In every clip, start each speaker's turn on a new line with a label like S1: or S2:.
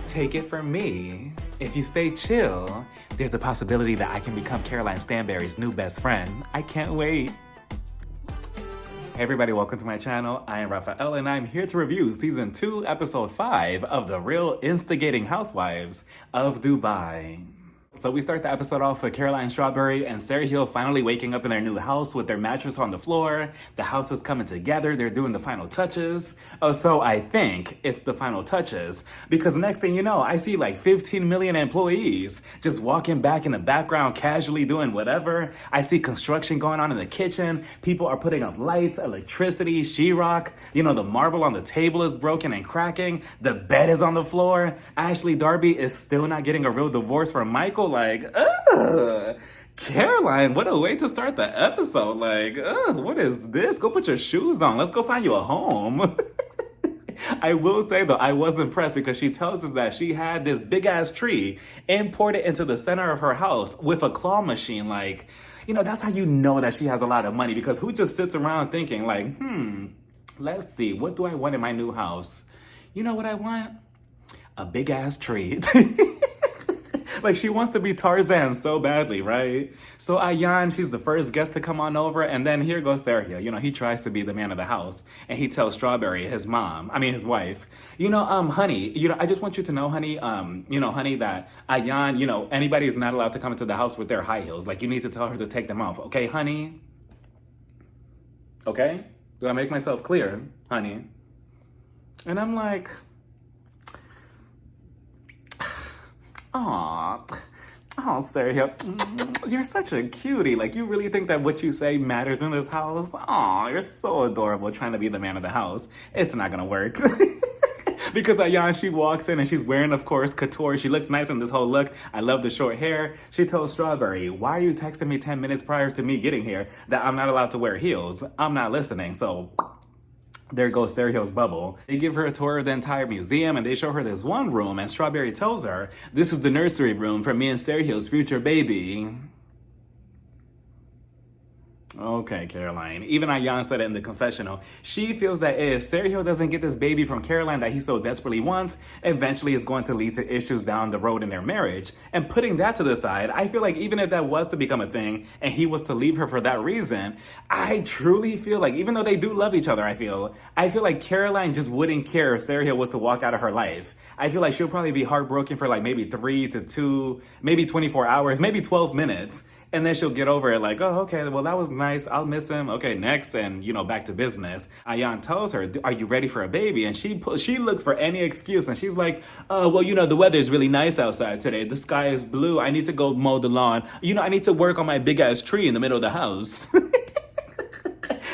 S1: Take it from me. If you stay chill, there's a possibility that I can become Caroline Standbury's new best friend. I can't wait. Hey everybody, welcome to my channel. I am Raphael and I'm here to review season 2, episode 5 of The Real Instigating Housewives of Dubai. So we start the episode off with Caroline, Strawberry, and Sergio finally waking up in their new house with their mattress on the floor. The house is coming together. They're doing the final touches. Oh, so I think it's the final touches because next thing you know, I see like 15 million employees just walking back in the background, casually doing whatever. I see construction going on in the kitchen. People are putting up lights, electricity, sheetrock. You know, the marble on the table is broken and cracking. The bed is on the floor. Ashley Darby is still not getting a real divorce from Michael. Like, Caroline, what a way to start the episode. Like, what is this? Go put your shoes on. Let's go find you a home. I will say, though, I was impressed because she tells us that she had this big-ass tree imported into the center of her house with a claw machine. Like, you know, that's how you know that she has a lot of money, because who just sits around thinking, like, let's see, what do I want in my new house? You know what I want? A big-ass tree. Like, she wants to be Tarzan so badly, right? So Ayan, she's the first guest to come on over, and then here goes Sergio. You know, he tries to be the man of the house, and he tells Strawberry, his wife, honey, I just want you to know, honey, honey, that Ayan, anybody's not allowed to come into the house with their high heels. Like, you need to tell her to take them off, okay, honey? Okay? Do I make myself clear, honey? And I'm like, oh, Sergio, you're such a cutie. Like, you really think that what you say matters in this house? Aw, you're so adorable trying to be the man of the house. It's not gonna work. Because Ayan, she walks in and she's wearing, of course, couture. She looks nice in this whole look. I love the short hair. She tells Strawberry, why are you texting me 10 minutes prior to me getting here that I'm not allowed to wear heels? I'm not listening, so there goes Sergio's bubble. They give her a tour of the entire museum and they show her this one room, and Strawberry tells her, this is the nursery room for me and Sergio's future baby. Okay, Caroline. Even Ayan said it in the confessional. She feels that if Sergio doesn't get this baby from Caroline that he so desperately wants, eventually it's going to lead to issues down the road in their marriage. And putting that to the side, I feel like even if that was to become a thing and he was to leave her for that reason, I truly feel like, even though they do love each other, I feel like Caroline just wouldn't care if Sergio was to walk out of her life. I feel like she'll probably be heartbroken for like maybe 3 to 2, maybe 24 hours, maybe 12 minutes. And then she'll get over it like, oh, okay, well, that was nice. I'll miss him. Okay, next. And, back to business. Ayan tells her, are you ready for a baby? And she looks for any excuse. And she's like, well, the weather is really nice outside today. The sky is blue. I need to go mow the lawn. I need to work on my big ass tree in the middle of the house.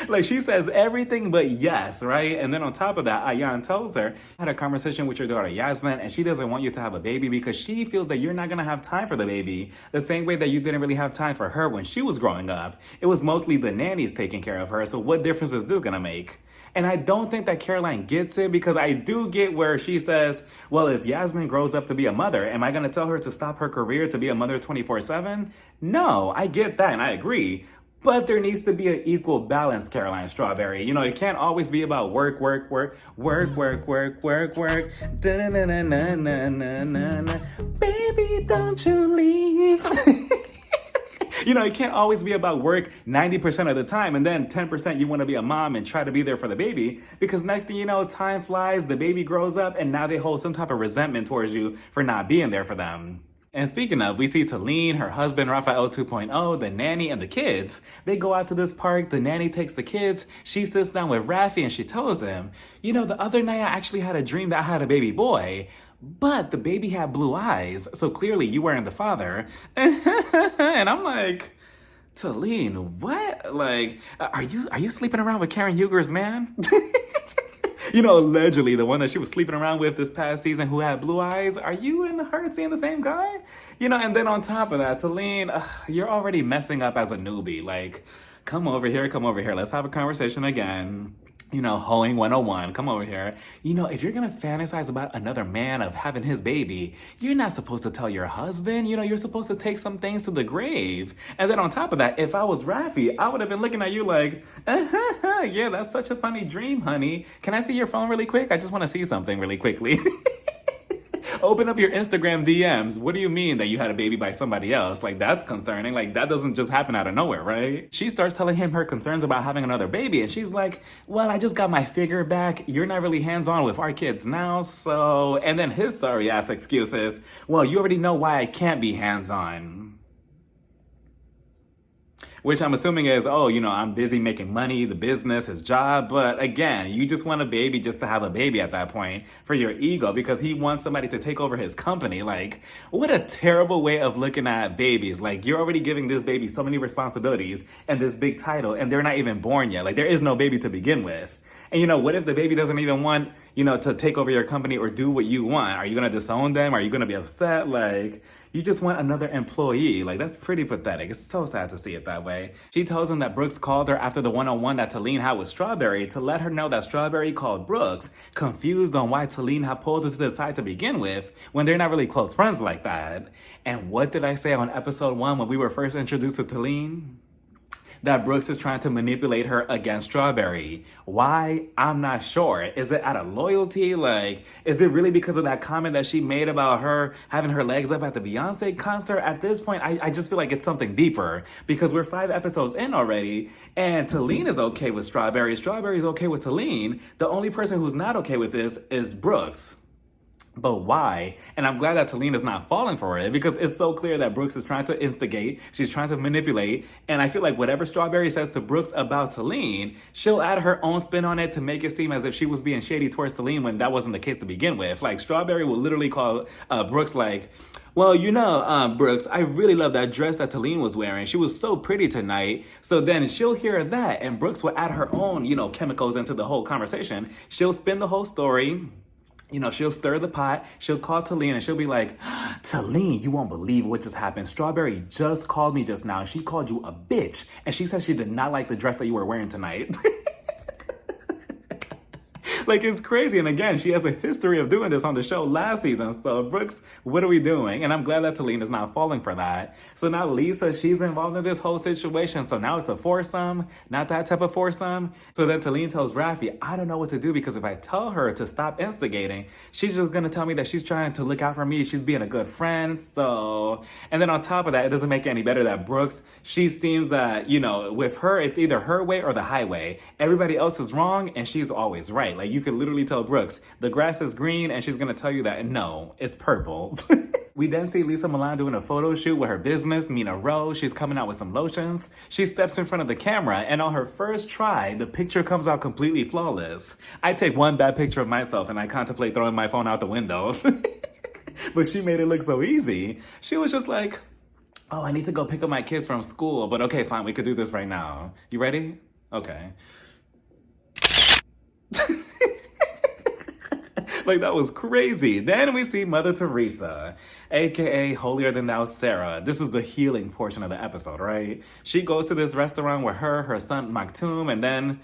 S1: Like, she says everything but yes, right? And then on top of that, Ayan tells her, I had a conversation with your daughter Yasmin, and she doesn't want you to have a baby because she feels that you're not going to have time for the baby the same way that you didn't really have time for her when she was growing up. It was mostly the nannies taking care of her, so what difference is this going to make? And I don't think that Caroline gets it, because I do get where she says, well, if Yasmin grows up to be a mother, am I going to tell her to stop her career to be a mother 24/7? No, I get that and I agree. But there needs to be an equal balance, Caroline Strawberry. It can't always be about work. Da-na-na-na-na-na-na. Baby, don't you leave. It can't always be about work 90% of the time, and then 10% you want to be a mom and try to be there for the baby, because next thing you know, time flies, the baby grows up, and now they hold some type of resentment towards you for not being there for them. And speaking of, we see Taleen, her husband, Raphael 2.0, the nanny, and the kids. They go out to this park. The nanny takes the kids. She sits down with Rafi and she tells him, the other night I actually had a dream that I had a baby boy, but the baby had blue eyes. So clearly you weren't the father. And I'm like, Taleen, what? Like, are you sleeping around with Karen Huger's man? Allegedly the one that she was sleeping around with this past season who had blue eyes. Are you and her seeing the same guy? And then on top of that, Taleen, you're already messing up as a newbie. Like, come over here. Let's have a conversation again. Hoeing 101, come over here. If you're gonna fantasize about another man of having his baby, you're not supposed to tell your husband. You're supposed to take some things to the grave. And then on top of that, if I was Rafi, I would have been looking at you like, yeah, that's such a funny dream, honey. Can I see your phone really quick? I just want to see something really quickly. Open up your Instagram DMs. What do you mean that you had a baby by somebody else? Like, that's concerning. Like, that doesn't just happen out of nowhere, right? She starts telling him her concerns about having another baby, and she's like, well, I just got my figure back. You're not really hands-on with our kids now, so... And then his sorry-ass excuse is, well, you already know why I can't be hands-on. Which I'm assuming is, oh, I'm busy making money, the business, his job. But again, you just want a baby just to have a baby at that point for your ego because he wants somebody to take over his company. Like, what a terrible way of looking at babies. Like, you're already giving this baby so many responsibilities and this big title, and they're not even born yet. Like, there is no baby to begin with. And what if the baby doesn't even want, to take over your company or do what you want? Are you going to disown them? Are you going to be upset? Like, you just want another employee. Like, that's pretty pathetic. It's so sad to see it that way. She tells him that Brooks called her after the one-on-one that Taleen had with Strawberry to let her know that Strawberry called Brooks, confused on why Taleen had pulled her to the side to begin with when they're not really close friends like that. And what did I say on episode 1 when we were first introduced to Taleen? That Brooks is trying to manipulate her against Strawberry. Why? I'm not sure. Is it out of loyalty? Like, is it really because of that comment that she made about her having her legs up at the Beyonce concert? At this point, I just feel like it's something deeper because we're 5 episodes in already and Taleen is okay with Strawberry. Strawberry's okay with Taleen. The only person who's not okay with this is Brooks. But why? And I'm glad that Taleen is not falling for it because it's so clear that Brooks is trying to instigate, she's trying to manipulate, and I feel like whatever Strawberry says to Brooks about Taleen, she'll add her own spin on it to make it seem as if she was being shady towards Taleen when that wasn't the case to begin with. Like, Strawberry will literally call Brooks like, well, Brooks, I really love that dress that Taleen was wearing. She was so pretty tonight. So then she'll hear that, and Brooks will add her own, chemicals into the whole conversation. She'll spin the whole story. She'll stir the pot, she'll call Taleen, and she'll be like, Taleen, you won't believe what just happened. Strawberry just called me just now, and she called you a bitch. And she said she did not like the dress that you were wearing tonight. Like, it's crazy. And again, she has a history of doing this on the show last season. So, Brooks, what are we doing? And I'm glad that Taleen is not falling for that. So now Lisa, she's involved in this whole situation. So now it's a foursome, not that type of foursome. So then Taleen tells Raffi, I don't know what to do because if I tell her to stop instigating, she's just going to tell me that she's trying to look out for me. She's being a good friend. So, and then on top of that, it doesn't make it any better that Brooks, she seems that, with her, it's either her way or the highway. Everybody else is wrong and she's always right. Like, you could literally tell Brooks, the grass is green, and she's going to tell you that, no, it's purple. We then see Lisa Milan doing a photo shoot with her business, Nina Rose. She's coming out with some lotions. She steps in front of the camera, and on her first try, the picture comes out completely flawless. I take one bad picture of myself, and I contemplate throwing my phone out the window. But she made it look so easy. She was just like, oh, I need to go pick up my kids from school, but okay, fine, we could do this right now. You ready? Okay. Like, that was crazy. Then we see Mother Teresa, aka Holier Than Thou Sarah. This is the healing portion of the episode, right? She goes to this restaurant with her son Maktoum, and then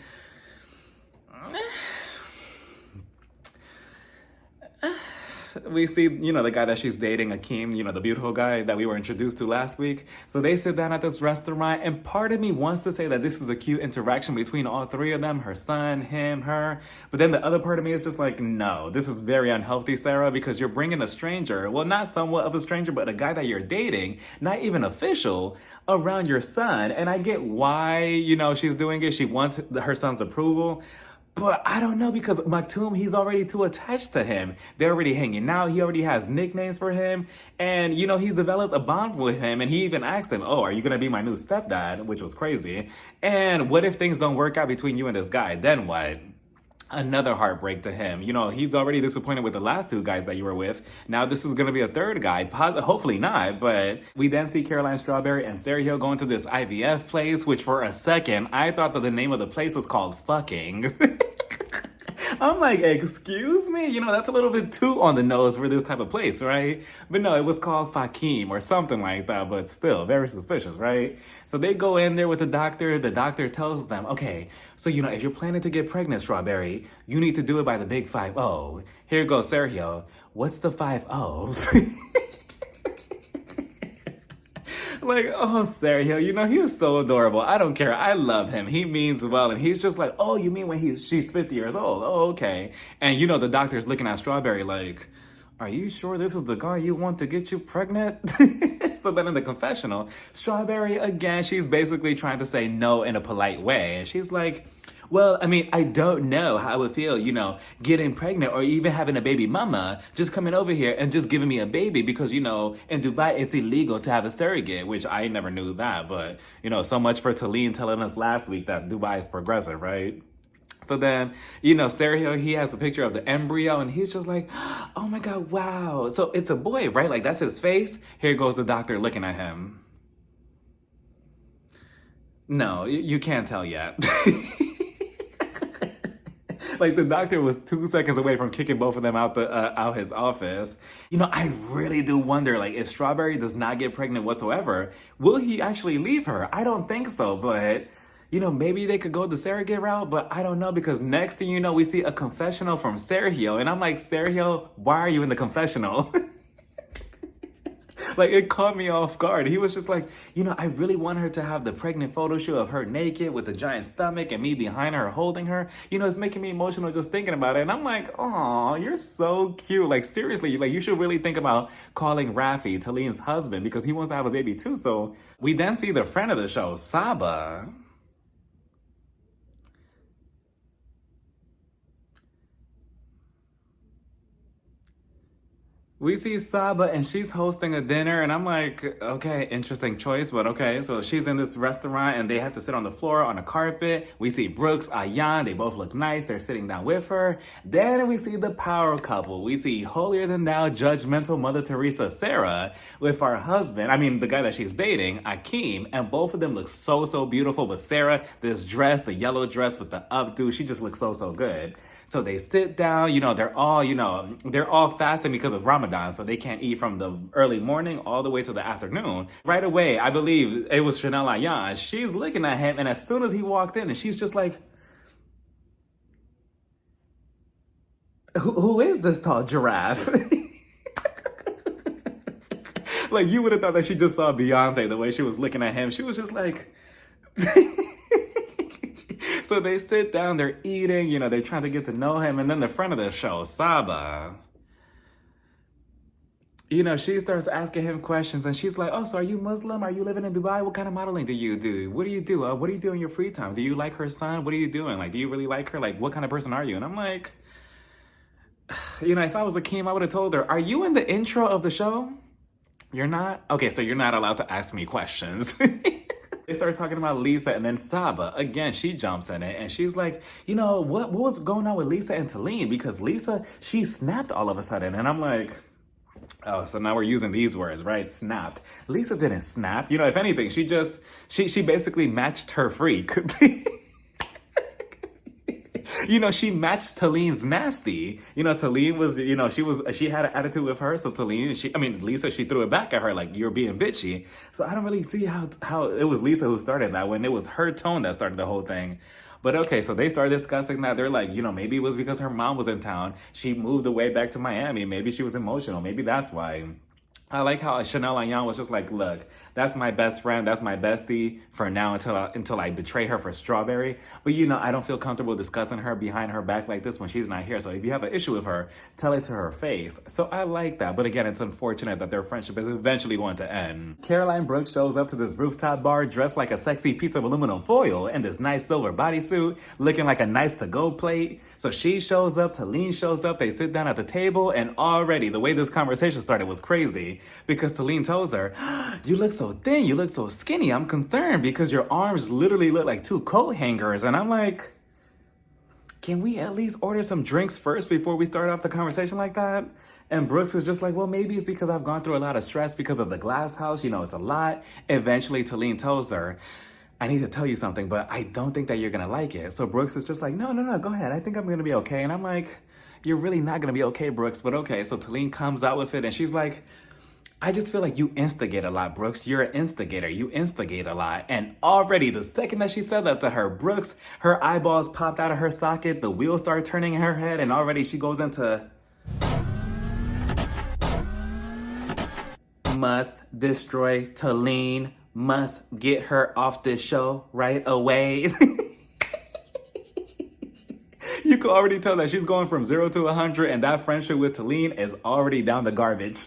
S1: we see, the guy that she's dating, Akeem, the beautiful guy that we were introduced to last week. So they sit down at this restaurant, and part of me wants to say that this is a cute interaction between all 3 of them, her son, him, her. But then the other part of me is just like, no, this is very unhealthy, Sarah, because you're bringing a stranger, well, not somewhat of a stranger, but a guy that you're dating, not even official, around your son. And I get why, she's doing it. She wants her son's approval. But I don't know because Maktoum, he's already too attached to him. They're already hanging out. He already has nicknames for him. And, he's developed a bond with him. And he even asked him, oh, are you going to be my new stepdad? Which was crazy. And what if things don't work out between you and this guy? Then what? Another heartbreak to him. He's already disappointed with the last 2 guys that you were with. Now this is going to be a 3rd guy. Hopefully not. But we then see Caroline Strawberry and Sergio going to this IVF place, which for a second, I thought that the name of the place was called Fucking. I'm like, excuse me? That's a little bit too on the nose for this type of place, right? But no, it was called Fakim or something like that, but still very suspicious, right? So they go in there with the doctor. The doctor tells them, okay, so, if you're planning to get pregnant, Strawberry, you need to do it by the big 5-0. Here goes Sergio. What's the 5-0? Like, oh, Sergio, he is so adorable. I don't care. I love him. He means well. And he's just like, oh, you mean when she's 50 years old? Oh, okay. And, the doctor's looking at Strawberry like, are you sure this is the guy you want to get you pregnant? So then in the confessional, Strawberry, again, she's basically trying to say no in a polite way. And she's like, well, I mean, I don't know how I would feel, getting pregnant or even having a baby mama, just coming over here and just giving me a baby because, in Dubai, it's illegal to have a surrogate, which I never knew that. But, so much for Taleen telling us last week that Dubai is progressive, right? So then, Stereo, he has a picture of the embryo and he's just like, oh my God, wow. So it's a boy, right? Like that's his face. Here goes the doctor looking at him. No, you can't tell yet. Like the doctor was 2 seconds away from kicking both of them out his office. I really do wonder, like, if Strawberry does not get pregnant whatsoever, will he actually leave her? I don't think so, but maybe they could go the surrogate route, but I don't know because next thing you know, we see a confessional from Sergio, and I'm like, Sergio, why are you in the confessional? Like, it caught me off guard. He was just like, I really want her to have the pregnant photo shoot of her naked with a giant stomach and me behind her holding her. It's making me emotional just thinking about it. And I'm like, oh, you're so cute. Like, seriously, like, you should really think about calling Rafi, Taleen's husband, because he wants to have a baby too. So we then see the friend of the show, Saba. We see Saba and she's hosting a dinner and I'm like, okay, interesting choice, but okay. So she's in this restaurant and they have to sit on the floor on a carpet. We see Brooks, Ayan, they both look nice. They're sitting down with her. Then we see the power couple. We see holier than thou, judgmental Mother Teresa Sarah with our husband. I mean, the guy that she's dating, Akeem, and both of them look so, so beautiful. But Sarah, this dress, the yellow dress with the updo, she just looks so, so good. So they sit down, they're all fasting because of Ramadan. So they can't eat from the early morning all the way to the afternoon. Right away, I believe it was Chanel Ayan. She's looking at him. And as soon as he walked in and she's just like, who is this tall giraffe? Like you would have thought that she just saw Beyonce the way she was looking at him. She was just like... So they sit down, they're eating, they're trying to get to know him. And then the friend of the show, Saba, she starts asking him questions and she's like, oh, so are you Muslim? Are you living in Dubai? What kind of modeling do you do? What do you do? What do you do in your free time? Do you like her son? What are you doing? Like, do you really like her? Like, what kind of person are you? And I'm like, if I was Akeem, I would have told her, are you in the intro of the show? You're not? Okay, so you're not allowed to ask me questions. They started talking about Lisa and then Saba. Again, she jumps in it and she's like, what was going on with Lisa and Taleen? Because Lisa, she snapped all of a sudden. And I'm like, oh, so now we're using these words, right? Snapped. Lisa didn't snap. If anything, she basically matched her freak. She matched Taleen's nasty. Taleen was, she had an attitude with her. So Lisa, she threw it back at her like, you're being bitchy. So I don't really see how it was Lisa who started that when it was her tone that started the whole thing. But okay, so they started discussing that. They're like, maybe it was because her mom was in town. She moved away back to Miami. Maybe she was emotional. Maybe that's why. I like how Chanel Ayan was just like, look, that's my best friend. That's my bestie for now until I betray her for Strawberry. But, I don't feel comfortable discussing her behind her back like this when she's not here. So if you have an issue with her, tell it to her face. So I like that. But again, it's unfortunate that their friendship is eventually going to end. Caroline Brooks shows up to this rooftop bar dressed like a sexy piece of aluminum foil in this nice silver bodysuit, looking like a nice to-go plate. So she shows up, Taleen shows up, they sit down at the table, and already the way this conversation started was crazy because Taleen tells her, you look so thin, you look so skinny, I'm concerned because your arms literally look like two coat hangers. And I'm like, can we at least order some drinks first before we start off the conversation like that? And Brooks is just like, well, maybe it's because I've gone through a lot of stress because of the glass house, it's a lot. Eventually, Taleen tells her, I need to tell you something, but I don't think that you're going to like it. So Brooks is just like, no, go ahead. I think I'm going to be okay. And I'm like, you're really not going to be okay, Brooks, but okay. So Taleen comes out with it and she's like, I just feel like you instigate a lot, Brooks. You're an instigator. You instigate a lot. And already the second that she said that to her, Brooks, her eyeballs popped out of her socket. The wheels start turning in her head. And already she goes into... must destroy Taleen. Must get her off this show right away. You can already tell that she's going from 0 to 100, and that friendship with Taleen is already down the garbage.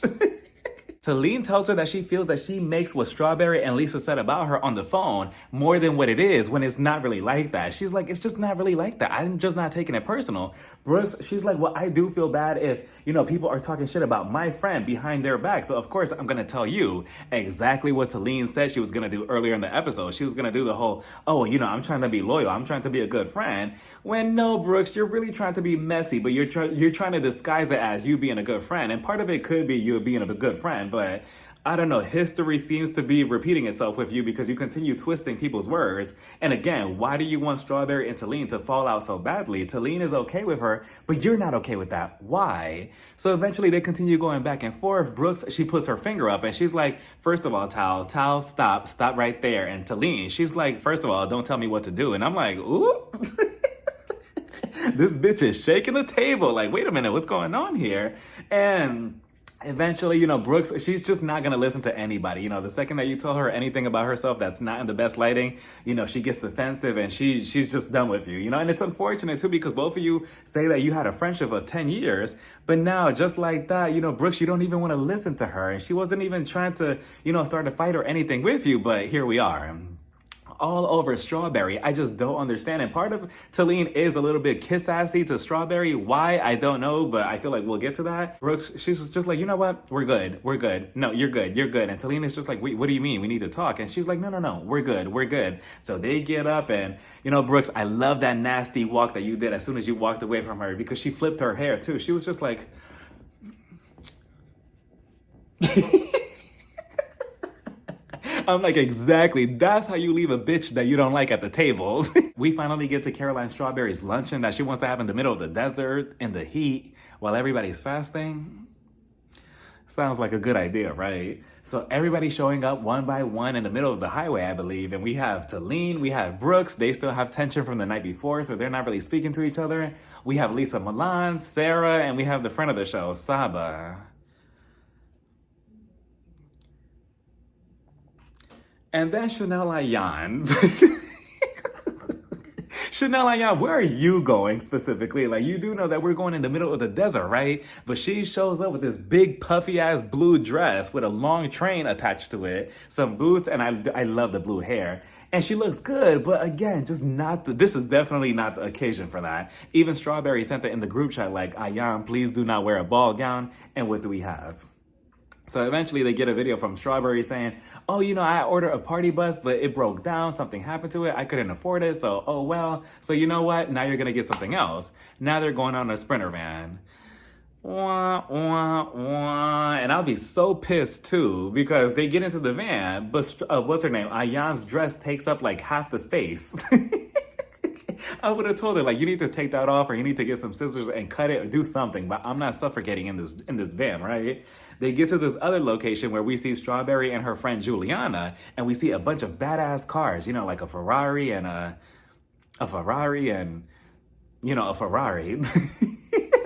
S1: Taleen tells her that she feels that she makes what Strawberry and Lisa said about her on the phone more than what it is, when it's not really like that. She's like, it's just not really like that. I'm just not taking it personal. Brooks, she's like, well, I do feel bad if, people are talking shit about my friend behind their back. So of course I'm going to tell you exactly what Taleen said she was going to do earlier in the episode. She was going to do the whole, I'm trying to be loyal. I'm trying to be a good friend. When no, Brooks, you're really trying to be messy, but you're trying to disguise it as you being a good friend. And part of it could be you being a good friend, but I don't know, history seems to be repeating itself with you because you continue twisting people's words. And again, why do you want Strawberry and Taleen to fall out so badly? Taleen is okay with her, but you're not okay with that. Why? So eventually they continue going back and forth. Brooks, she puts her finger up and she's like, first of all, Tal, stop right there. And Taleen, she's like, first of all, don't tell me what to do. And I'm like, ooh. This bitch is shaking the table. Like, wait a minute, what's going on here? And eventually, Brooks, she's just not going to listen to anybody. The second that you tell her anything about herself that's not in the best lighting, she gets defensive and she's just done with you, And it's unfortunate too, because both of you say that you had a friendship of 10 years, but now just like that, Brooks, you don't even want to listen to her. And she wasn't even trying to, start a fight or anything with you, but here we are. All over Strawberry. I just don't understand. And part of Taleen is a little bit kiss-assy to Strawberry. Why? I don't know, but I feel like we'll get to that. Brooks, she's just like, you know what? We're good. No, you're good. And Taleen is just like, wait, what do you mean? We need to talk. And she's like, no, we're good. So they get up and, Brooks, I love that nasty walk that you did as soon as you walked away from her, because she flipped her hair too. She was just like... I'm like, exactly. That's how you leave a bitch that you don't like at the table. We finally get to Caroline Strawberry's luncheon that she wants to have in the middle of the desert in the heat while everybody's fasting. Sounds like a good idea, right? So everybody's showing up one by one in the middle of the highway, I believe. And we have Taleen, we have Brooks. They still have tension from the night before, so they're not really speaking to each other. We have Lisa Milan, Sarah, and we have the friend of the show, Saba. And then Chanel Ayan. Chanel Ayan, where are you going specifically? Like, you do know that we're going in the middle of the desert, right? But she shows up with this big puffy ass blue dress with a long train attached to it, some boots, and I love the blue hair. And she looks good, but again, just this is definitely not the occasion for that. Even Strawberry sent it in the group chat like, Ayan, please do not wear a ball gown. And what do we have? So eventually they get a video from Strawberry saying, oh, I ordered a party bus, but it broke down. Something happened to it. I couldn't afford it. So, oh, well. So you know what? Now you're going to get something else. Now they're going on a Sprinter van. Wah, wah, wah. And I'll be so pissed too, because they get into the van, but what's her name? Ayan's dress takes up like half the space. I would have told her, like, you need to take that off, or you need to get some scissors and cut it or do something, but I'm not suffocating in this van, right? They get to this other location where we see Strawberry and her friend Juliana, and we see a bunch of badass cars, like a Ferrari and a Ferrari.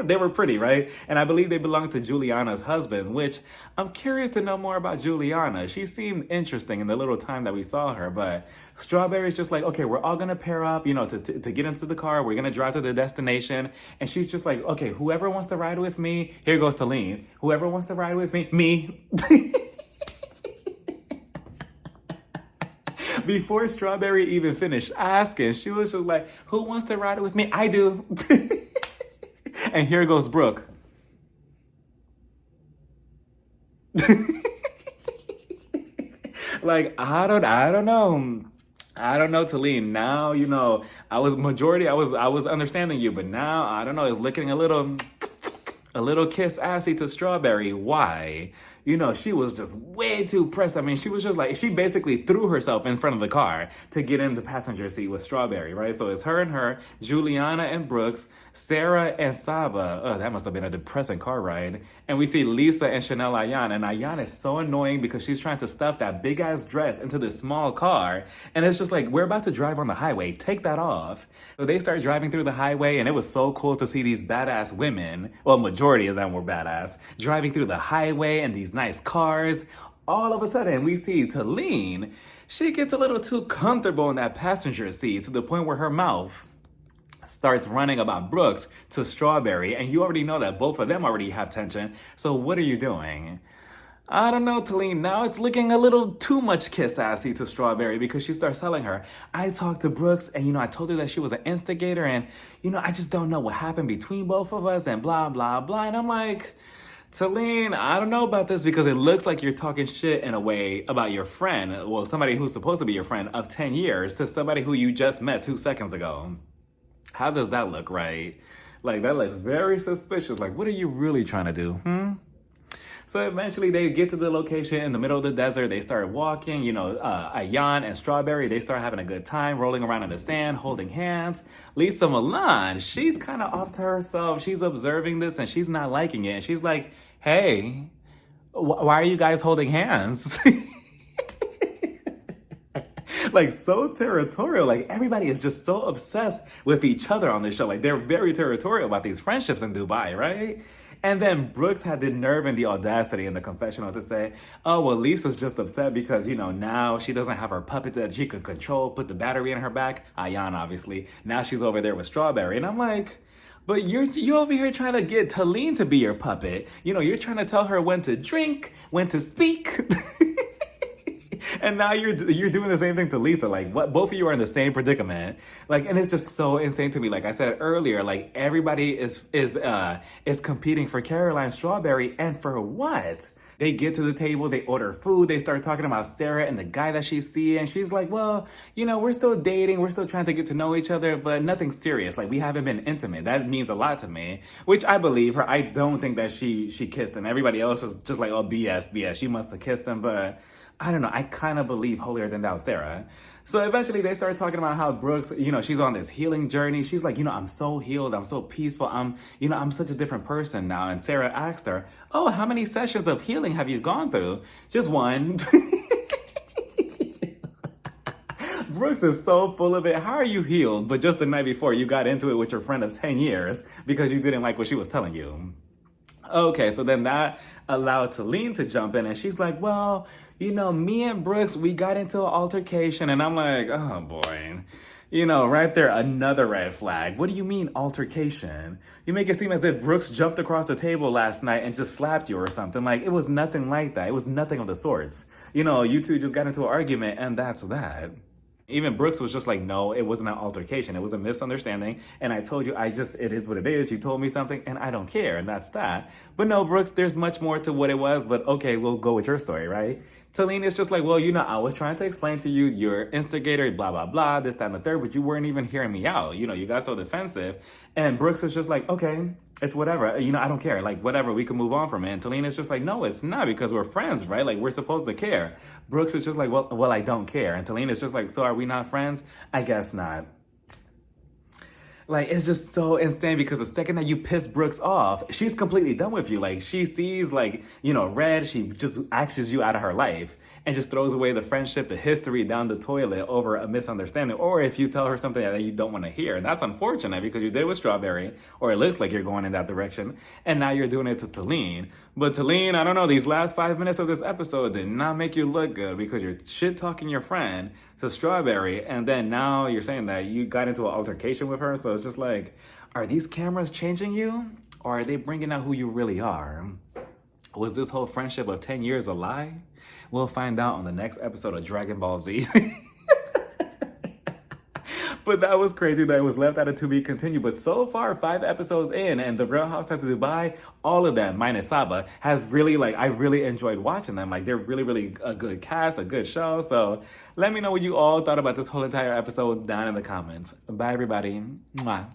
S1: They were pretty, right? And I believe they belong to Juliana's husband, which I'm curious to know more about Juliana. She seemed interesting in the little time that we saw her, but Strawberry's just like, okay, we're all gonna pair up, to get into the car. We're gonna drive to the destination. And she's just like, okay, whoever wants to ride with me, here goes Taleen. Whoever wants to ride with me. Before Strawberry even finished asking, she was just like, who wants to ride with me? I do. And here goes Brooke. Like, I don't know. I don't know, Taleen. Now, I was understanding you, but now, I don't know, it's looking a little kiss-assy to Strawberry. Why? She was just way too pressed. I mean, she was just like, she basically threw herself in front of the car to get in the passenger seat with Strawberry, right? So it's her and her, Juliana and Brooks, Sarah and Saba. Oh, that must have been a depressing car ride. And we see Lisa and Chanel Ayan. And Ayan is so annoying because she's trying to stuff that big ass dress into this small car. And it's just like, we're about to drive on the highway. Take that off. So they start driving through the highway, and it was so cool to see these badass women. Well, majority of them were badass. Driving through the highway and these nice cars. All of a sudden, we see Taleen. She gets a little too comfortable in that passenger seat to the point where her mouth starts running about Brooks to Strawberry, and you already know that both of them already have tension. So what are you doing? I don't know, Taleen. Now it's looking a little too much kiss-assy to Strawberry because she starts telling her, I talked to Brooks and, I told her that she was an instigator and, I just don't know what happened between both of us and blah, blah, blah. And I'm like, Taleen, I don't know about this because it looks like you're talking shit in a way about your friend, well, somebody who's supposed to be your friend of 10 years to somebody who you just met 2 seconds ago. How does that look, right? Like, that looks very suspicious. Like, what are you really trying to do, So eventually they get to the location in the middle of the desert. They start walking, Ayan and Strawberry, they start having a good time, rolling around in the sand, holding hands. Lisa Milan, she's kind of off to herself. She's observing this and she's not liking it. And she's like, hey, why are you guys holding hands? Like, so territorial. Like, everybody is just so obsessed with each other on this show. Like, they're very territorial about these friendships in Dubai, right? And then Brooks had the nerve and the audacity in the confessional to say, oh, well, Lisa's just upset because, now she doesn't have her puppet that she could control, put the battery in her back. Ayan, obviously. Now she's over there with Strawberry. And I'm like, but you're over here trying to get Taleen to be your puppet. You're trying to tell her when to drink, when to speak. And now you're doing the same thing to Lisa. Like, what? Both of you are in the same predicament. Like, and it's just so insane to me. Like I said earlier, like everybody is competing for Caroline Strawberry, and for what? They get to the table, they order food, they start talking about Sarah and the guy that she's seeing. She's like, well, we're still dating, we're still trying to get to know each other, but nothing serious. Like, we haven't been intimate. That means a lot to me, which I believe her. I don't think that she kissed him. Everybody else is just like, oh, BS. She must have kissed him, but I don't know. I kind of believe holier than thou Sarah. So eventually they started talking about how Brooks, she's on this healing journey. She's like, I'm so healed. I'm so peaceful. I'm such a different person now. And Sarah asked her, oh, how many sessions of healing have you gone through? Just one. Brooks is so full of it. How are you healed? But just the night before you got into it with your friend of 10 years because you didn't like what she was telling you. Okay, so then that allowed Taleen to jump in and she's like, well, me and Brooks, we got into an altercation. And I'm like, oh boy, right there, another red flag. What do you mean altercation? You make it seem as if Brooks jumped across the table last night and just slapped you or something. Like, it was nothing like that. It was nothing of the sorts. You two just got into an argument and that's that. Even Brooks was just like, no, it wasn't an altercation. It was a misunderstanding. And I told you, it is what it is. You told me something and I don't care. And that's that. But no, Brooks, there's much more to what it was. But okay, we'll go with your story, right? Taleen is just like, well, I was trying to explain to you, you're instigator, blah, blah, blah, this, that, and the third, but you weren't even hearing me out. You got so defensive. And Brooks is just like, okay, it's whatever. I don't care. Like, whatever, we can move on from it. And Taleen is just like, no, it's not because we're friends, right? Like, we're supposed to care. Brooks is just like, well, I don't care. And Taleen is just like, so are we not friends? I guess not. Like, it's just so insane because the second that you piss Brooks off, she's completely done with you. Like, she sees, like, red. She just axes you out of her life and just throws away the friendship, the history down the toilet over a misunderstanding. Or if you tell her something that you don't want to hear. And that's unfortunate because you did it with Strawberry, or it looks like you're going in that direction. And now you're doing it to Taleen. But Taleen, I don't know, these last 5 minutes of this episode did not make you look good because you're shit-talking your friend to Strawberry. And then now you're saying that you got into an altercation with her. So it's just like, are these cameras changing you? Or are they bringing out who you really are? Was this whole friendship of 10 years a lie? We'll find out on the next episode of Dragon Ball Z. But that was crazy that it was left out of to be continued. But so far, 5 episodes in, and The Real Housewives of Dubai, all of them, minus Saba, has really, I really enjoyed watching them. Like, they're really, really a good cast, a good show. So let me know what you all thought about this whole entire episode down in the comments. Bye, everybody. Mwah.